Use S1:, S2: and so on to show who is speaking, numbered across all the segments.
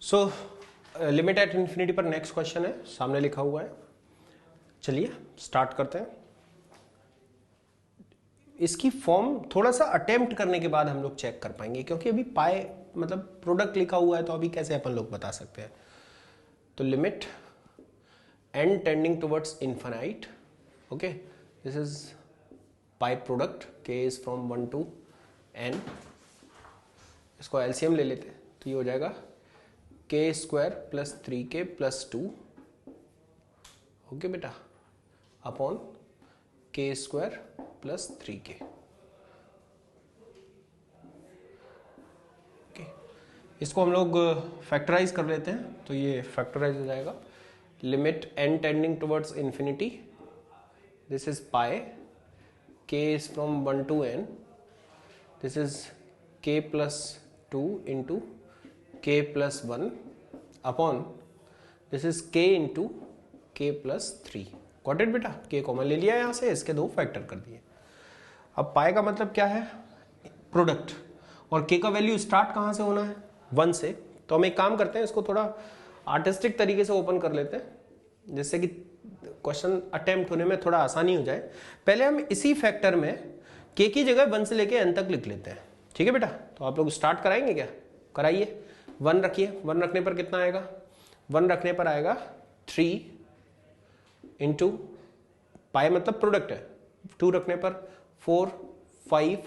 S1: So limit at infinity पर next question है, सामने लिखा हुआ है। चलिए स्टार्ट करते हैं। इसकी फॉर्म थोड़ा सा अटेम्प्ट करने के बाद हम लोग चेक कर पाएंगे, क्योंकि अभी पाए मतलब प्रोडक्ट लिखा हुआ है, तो अभी कैसे अपन लोग बता सकते हैं। तो limit n tending towards infinite, okay, this is pi product k is from 1 to n। इसको एलसीएम ले लेते हैं, तो ये हो जाएगा k square plus 3k plus 2, okay बेटा, upon k square plus 3k। Okay, इसको हम लोग फैक्टराइज कर लेते हैं, तो ये फैक्टराइज हो जाएगा। Limit n tending towards infinity, this is pi, k is from 1 to n, this is k plus 2 into k plus 1 upon this is k into k plus 3। Got it बेटा, k common ले लिया यहां से, इसके दो factor कर दिए। अब पाई का मतलब क्या है, प्रोडक्ट, और k का वैल्यू स्टार्ट कहां से होना है, 1 से। तो हम एक काम करते हैं, इसको थोड़ा आर्टिस्टिक तरीके से ओपन कर लेते हैं, जिससे कि क्वेश्चन अटेम्प्ट होने में थोड़ा आसानी हो जाए। पहले हम इसी फैक्टर में k की जगह 1 से लेके n तक लिख लेते हैं, ठीक है बेटा। तो आप लोग स्टार्ट कराएंगे क्या, कराइए। 1 रखिए, 1 रखने पर कितना आएगा, 1 रखने पर आएगा 3 इंटू पाई मतलब प्रोडक्ट है, 2 रखने पर 4, 5,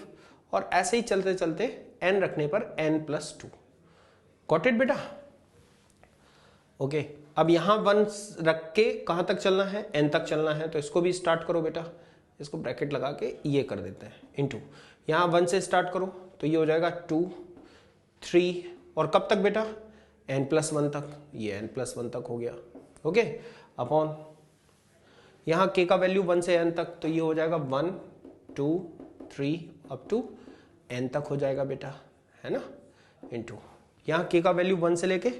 S1: और ऐसे ही चलते चलते n रखने पर n प्लस 2। गॉट इट बेटा, ओके। अब यहां 1 रख के कहां तक चलना है, n तक चलना है, तो इसको भी स्टार्ट करो बेटा, इसको ब्रैकेट लगा के ये कर देते हैं, इंटू यहां 1 से स्टार्ट करो, तो ये हो जाएगा 2, 3, और कब तक बेटा, n प्लस 1 तक, ये n प्लस 1 तक हो गया, ओके, अपॉन यहां k का वैल्यू 1 से n तक, तो ये हो जाएगा 1, 2, 3 अप टू n तक हो जाएगा बेटा, है ना, इंटू यहां k का वैल्यू 1 से लेके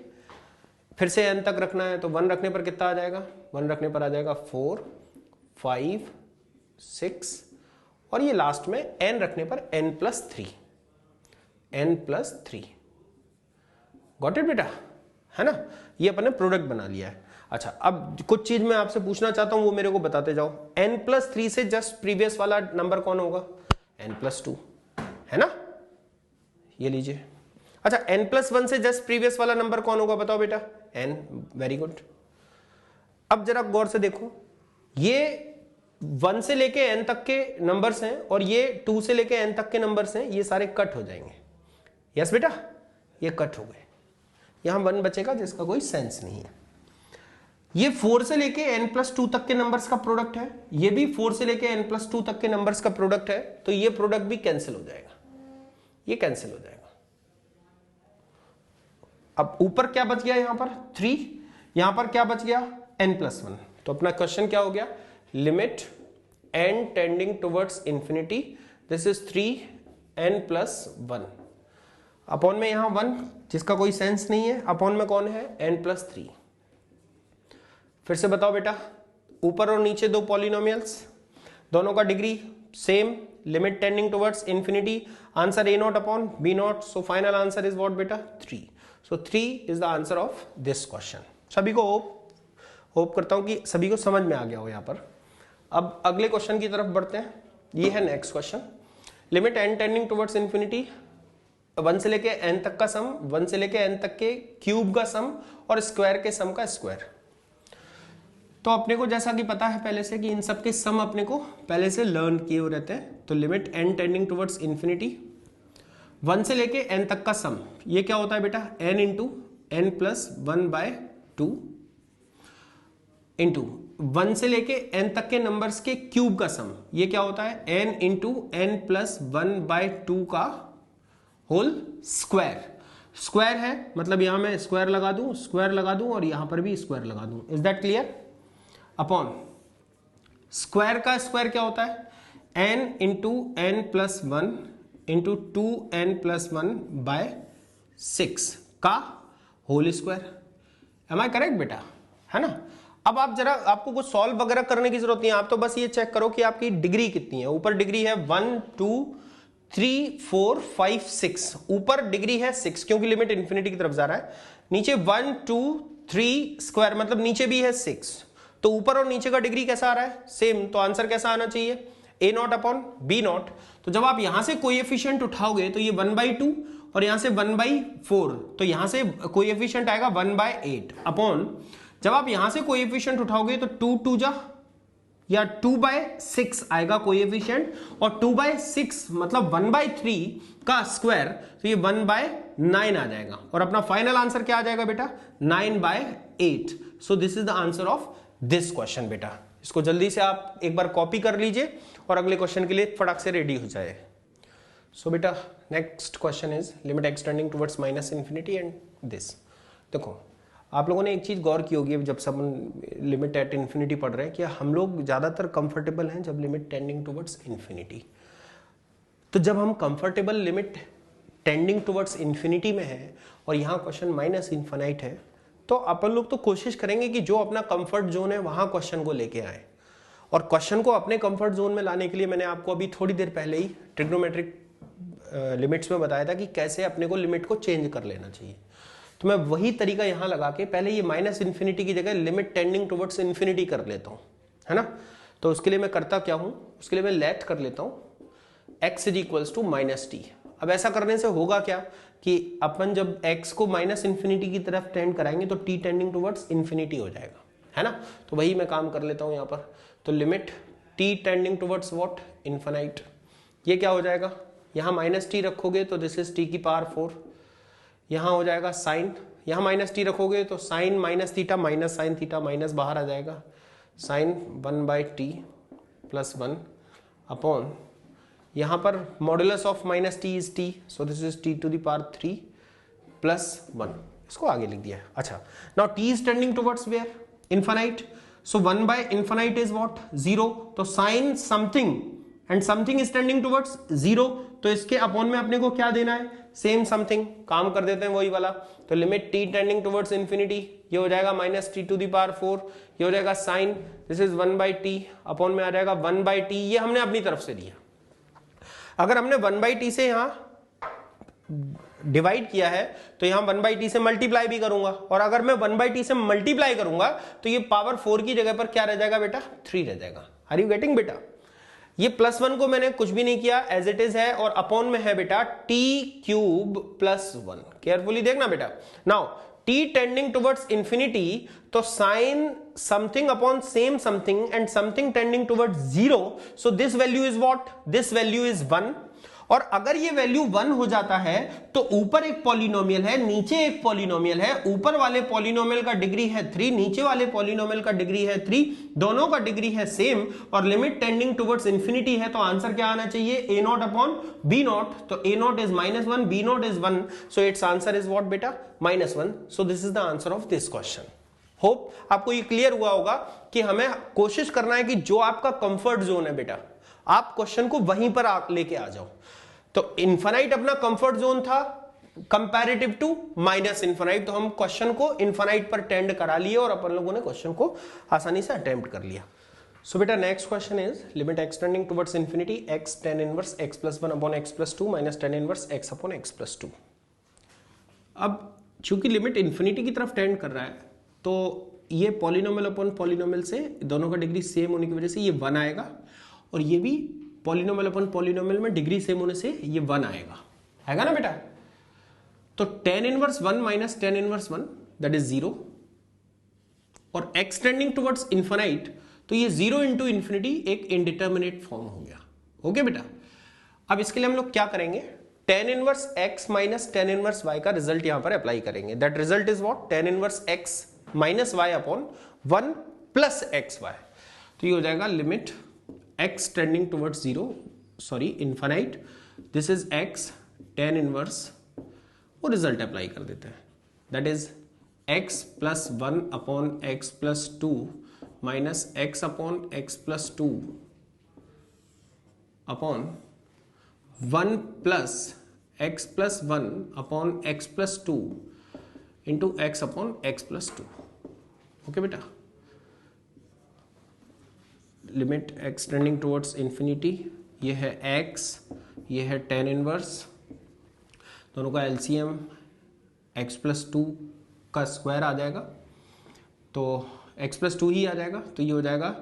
S1: फिर से n तक रखना है, तो 1 रखने पर कितना आ जाएगा, 1 रखने पर आ जाएगा 4, 5, 6, और ये लास्ट में n रखने पर n plus 3, n plus 3। Got it बेटा, है ना, ये अपन ने प्रोडक्ट बना लिया है। अच्छा, अब कुछ चीज मैं आपसे पूछना चाहता हूं, वो मेरे को बताते जाओ। n प्लस 3 से जस्ट प्रीवियस वाला नंबर कौन होगा, n प्लस 2, है ना, ये लीजिए। अच्छा, n प्लस 1 से जस्ट प्रीवियस वाला नंबर कौन होगा, बताओ बेटा, n, वेरी गुड। अब जरा गौर से देखो, ये 1 से लेके n तक के नंबर्स हैं, और ये 2 से लेके n तक के नंबर्स हैं, ये सारे कट हो जाएंगे। यस बेटा, ये कट हो गए, यहां 1 बचेगा जिसका कोई सेंस नहीं है। ये 4 से लेके n प्लस 2 तक के नंबर्स का प्रोडक्ट है, ये भी 4 से लेके n प्लस 2 तक के नंबर्स का प्रोडक्ट है, तो ये प्रोडक्ट भी कैंसिल हो जाएगा, ये कैंसिल हो जाएगा। अब ऊपर क्या बच गया, यहां पर 3, यहां पर क्या बच गया, n प्लस 1। तो अपना क्वेश्चन क्या हो गया, limit n tending towards infinity, this is 3n plus 1, upon में यहां 1 जिसका कोई सेंस नहीं है, अपॉन में कौन है, n प्लस 3। फिर से बताओ बेटा, ऊपर और नीचे दो पॉलिनोमियल्स, दोनों का degree same, limit tending towards infinity, answer a not upon b not, so final answer is what बेटा, 3। सो 3 is the answer of this question. सभी को होप करता हूं कि सभी को समझ में आ गया हो यहां पर। अब अगले क्वेश्चन की तरफ बढ़ते हैं, ये है next question. Limit n tending towards infinity, 1 से लेके n तक का सम, 1 से लेके n तक के क्यूब का सम, और स्क्वायर के सम का स्क्वायर। तो अपने को जैसा कि पता है पहले से कि इन सब के सम अपने को पहले से लर्न किए हुए रहते हैं। तो limit n tending towards infinity, 1 से लेके n तक का सम, ये क्या होता है बेटा, n into n plus 1/2 into 1 से लेके n तक के नंबर्स के क्यूब का सम, ये क्या होता है, n इंटू n प्लस 1/2 का होल स्क्वायर। स्क्वायर है मतलब यहां मैं स्क्वायर लगा दूं, स्क्वायर लगा दूं, और यहां पर भी स्क्वायर लगा दूं। Is that clear, upon square का स्क्वायर क्या होता है, n into n plus 1 into 2n plus 1/6 का whole square. Am I correct बेटा, है ना। अब आप जरा, आपको कुछ सॉल्व वगैरह करने की जरूरत नहीं है, आप तो बस ये चेक करो कि आपकी डिग्री कितनी है। ऊपर डिग्री है 1, 2, 3 4 5 6, ऊपर डिग्री है 6 क्योंकि लिमिट इंफिनिटी की तरफ जा रहा है, नीचे 1 2 3 स्क्वायर मतलब नीचे भी है 6, तो ऊपर और नीचे का डिग्री कैसा आ रहा है, सेम, तो आंसर कैसा आना चाहिए, a not upon b not. तो जब आप यहां से कोएफिशिएंट उठाओगे तो ये 1/2 और यहां से 1/4, तो यहां से कोएफिशिएंट आएगा 1/8 अपॉन, जब आप यहां से कोएफिशिएंट उठाओगे तो 2 2 जा या 2/6 आएगा कोएफिशिएंट, और 2/6 मतलब 1/3 का स्क्वायर, तो ये 1/9 आ जाएगा, और अपना फाइनल आंसर क्या आ जाएगा बेटा, 9/8। सो this is the answer of this question बेटा। इसको जल्दी से आप एक बार कॉपी कर लीजिए और अगले क्वेश्चन के लिए फटाक से रेडी हो जाए। सो बेटा next question is limit x tending towards minus infinity and this. देखो आप लोगों ने एक चीज गौर की होगी जब सब लिमिट एट इंफिनिटी पढ़ रहे हैं कि हम लोग ज्यादातर कंफर्टेबल हैं जब लिमिट टेंडिंग टुवर्ड्स इंफिनिटी। तो जब हम comfortable limit tending towards infinity में है और यहाँ क्वेश्चन माइनस इनफाइनाइट है, तो अपन लोग तो कोशिश करेंगे कि जो अपना कंफर्ट जोन है वहां क्वेश्चन को लेके आए, और क्वेश्चन को अपने कंफर्ट जोन में लाने के लिए मैंने आपको अभी थोड़ी देर पहले ही ट्रिग्नोमेट्रिक लिमिट्स में बताया था कि कैसे अपने को लिमिट को चेंज कर लेना चाहिए। तो मैं वही तरीका यहां लगा के पहले ये माइनस इन्फिनिटी की जगह लिमिट टेंडिंग टुवर्ड्स इन्फिनिटी कर लेता हूं, है ना। तो उसके लिए मैं करता क्या हूं, उसके लिए मैं लेट कर लेता हूं x is equals to minus t. अब ऐसा करने से होगा क्या कि अपन जब x को माइनस इन्फिनिटी की तरफ टेंड कराएंगे तो t टेंडिंग टुवर्ड्स इन्फिनिटी हो जाएगा, है ना। तो वही मैं काम कर लेता हूं यहां पर। तो limit t tending towards what, infinite. ये क्या हो जाएगा, यहां माइनस टी रखोगे तो दिस इज t की पावर 4, यहां हो जाएगा साइन, यहां माइनस टी रखोगे तो sine minus theta minus sine theta minus बाहर आ जाएगा, साइन 1/t प्लस 1 अपॉन, यहां पर modulus of minus T is T, so this is t to the power 3 plus 1, इसको आगे लिख दिया है। अच्छा, now t is tending towards where, infinite, so 1/इनफाइनाइट इज व्हाट, 0, तो sine something and something is tending towards 0, तो इसके अपॉन में अपने को क्या देना है, सेम समथिंग, काम कर देते हैं वही वाला। तो limit t tending towards infinity, ये हो जाएगा minus t to the power 4, ये हो जाएगा sign, this is 1/t upon में आ जाएगा 1/t, ये हमने अपनी तरफ से दिया। अगर हमने 1/t से यहां डिवाइड किया है तो यहां 1/t से मल्टीप्लाई भी करूंगा, और अगर मैं 1/t से मल्टीप्लाई करूंगा तो ये पावर 4 की जगह पर क्या रह जाएगा बेटा, 3 रह जाएगा। आर यू गेटिंग बेटा, ये प्लस 1 को मैंने कुछ भी नहीं किया, एज इट इज है, और अपॉन में है बेटा t क्यूब प्लस 1। केयरफुली देखना बेटा, now t tending towards infinity, तो sine something upon same something and something tending towards 0, so this value is what, this value is 1। और अगर ये वैल्यू 1 हो जाता है तो ऊपर एक पॉलिनोमियल है, नीचे एक पॉलिनोमियल है, ऊपर वाले पॉलिनोमियल का डिग्री है 3, नीचे वाले पॉलिनोमियल का डिग्री है 3, दोनों का डिग्री है सेम, और लिमिट टेंडिंग टुवर्ड्स इंफिनिटी है, तो आंसर क्या आना चाहिए, a not upon b not, तो a not is -1, b not is 1, so it's answer is what बेटा, -1। सो this is the answer of this question. Hope आपको ये क्लियर हुआ होगा कि हमें कोशिश करना है कि जो आपका कंफर्ट जोन है बेटा, आप क्वेश्चन को वहीं पर लेके आ जाओ। तो इनफाइनाइट अपना कंफर्ट जोन था कंपैरेटिव टू माइनस इनफाइनाइट, तो हम क्वेश्चन को इनफाइनाइट पर टेंड करा लिए और अपन लोगों ने क्वेश्चन को आसानी से अटेम्प्ट कर लिया। सो बेटा next question is limit x tending towards infinity x tan inverse x plus 1 upon x plus 2 minus tan inverse x upon x plus 2। अब चूंकि लिमिट इंफिनिटी की तरफ टेंड कर रहा है तो ये पॉलिनोमियल अपॉन पॉलिनोमियल से दोनों का डिग्री सेम होने की वजह से ये 1 आएगा, और ये भी पॉलिनोमियल अपन पॉलिनोमियल में डिग्री सेम होने से ये 1 आएगा ना बेटा। तो tan inverse 1 minus tan inverse 1 that is 0, और x टेंडिंग टुवर्ड्स इनफाइनाइट, तो ये 0 इंटू इंफिनिटी एक इनडिटर्मिनेट फॉर्म हो गया। ओके बेटा, अब इसके लिए हम लोग क्या करेंगे, tan inverse x minus tan inverse y का रिजल्ट यहां पर अप्लाई करेंगे। That result is what, tan inverse x minus y upon 1 plus xy, तो ये हो जाएगा limit x tending towards 0 sorry infinite, this is x tan inverse, वो result apply कर देते हैं, that is x plus 1 upon x plus 2 minus x upon x plus 2 upon 1 plus x plus 1 upon x plus 2 into x upon x plus 2। Okay बेटा, limit x tending towards infinity, ये है x, ये है tan inverse, दोनों का LCM x plus 2 का square आ जाएगा, तो x प्लस 2 ही आ जाएगा, तो ये हो जाएगा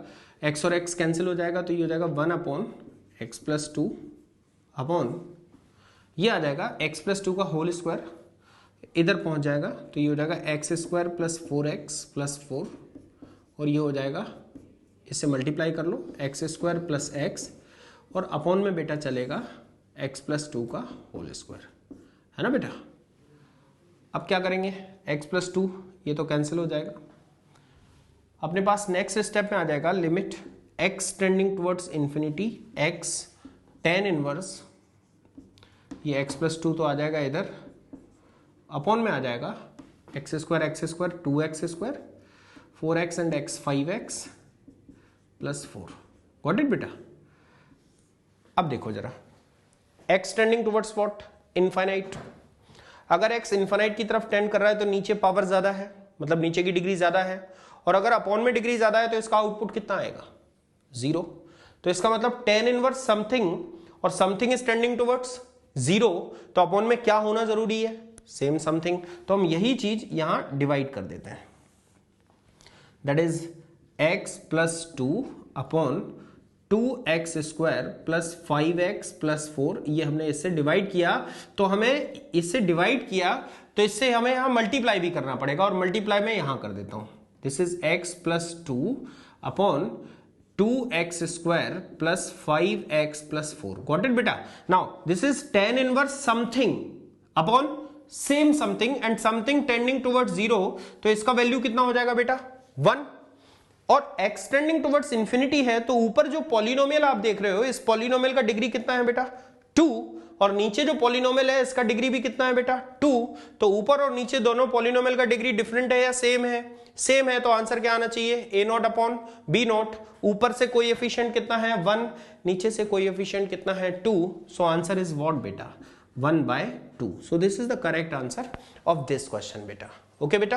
S1: x और x कैंसिल हो जाएगा, तो ये हो जाएगा 1 अपॉन x प्लस 2 अपॉन ये आ जाएगा x प्लस 2 का होल स्क्वायर, इधर पहुंच जाएगा तो ये हो जाएगा x square plus 4x plus 4, और ये हो जाएगा, इससे मल्टीप्लाई कर लो एक्स स्क्वायर प्लस एक्स, और अपॉन में बेटा चलेगा x प्लस 2 का होल स्क्वायर, है ना बेटा। अब क्या करेंगे, x प्लस 2 ये तो कैंसिल हो जाएगा, अपने पास नेक्स्ट स्टेप में आ जाएगा limit x tending towards infinity x tan inverse, ये x प्लस 2 तो आ जाएगा इधर, अपॉन में आ जाएगा x square 2x square 4x and x 5x plus 4। Got it बेटा। अब देखो जरा, x tending towards what, infinite. अगर x इनफाइनाइट की तरफ टेंड कर रहा है तो नीचे पावर ज्यादा है, मतलब नीचे की डिग्री ज्यादा है, और अगर अपॉन में डिग्री ज्यादा है तो इसका आउटपुट कितना आएगा, 0। तो इसका मतलब tan इनवर्स समथिंग और समथिंग इज टेंडिंग टुवर्ड्स 0, तो अपॉन में क्या होना जरूरी है, सेम समथिंग। तो हम यही चीज यहां डिवाइड कर देते हैं, that is x plus 2 upon 2x square plus 5x plus 4, ये हमने इससे डिवाइड किया, तो हमें इससे डिवाइड किया तो इससे हमें यहां मल्टीप्लाई भी करना पड़ेगा, और मल्टीप्लाई में यहां कर देता हूं, this is x plus 2 upon 2x square plus 5x plus 4। Got it बेटा। Now this is tan inverse something upon same something, and something tending towards 0, तो इसका वैल्यू कितना हो जाएगा बेटा, 1। और x टेंडिंग टुवर्ड्स इंफिनिटी है, तो ऊपर जो पॉलिनोमियल आप देख रहे हो, इस पॉलिनोमियल का डिग्री कितना है बेटा, 2, और नीचे जो पॉलिनोमियल है इसका डिग्री भी कितना है बेटा, 2। तो ऊपर और नीचे दोनों पॉलिनोमियल का डिग्री डिफरेंट है या सेम है, सेम है, तो आंसर क्या आना चाहिए, a not upon b not. ऊपर से कोएफिशिएंट कितना है, 1, नीचे से कोएफिशिएंट कितना है, 2, सो आंसर इज व्हाट बेटा, 1/2। सो this is the correct answer of this question बेटा। ओके बेटा।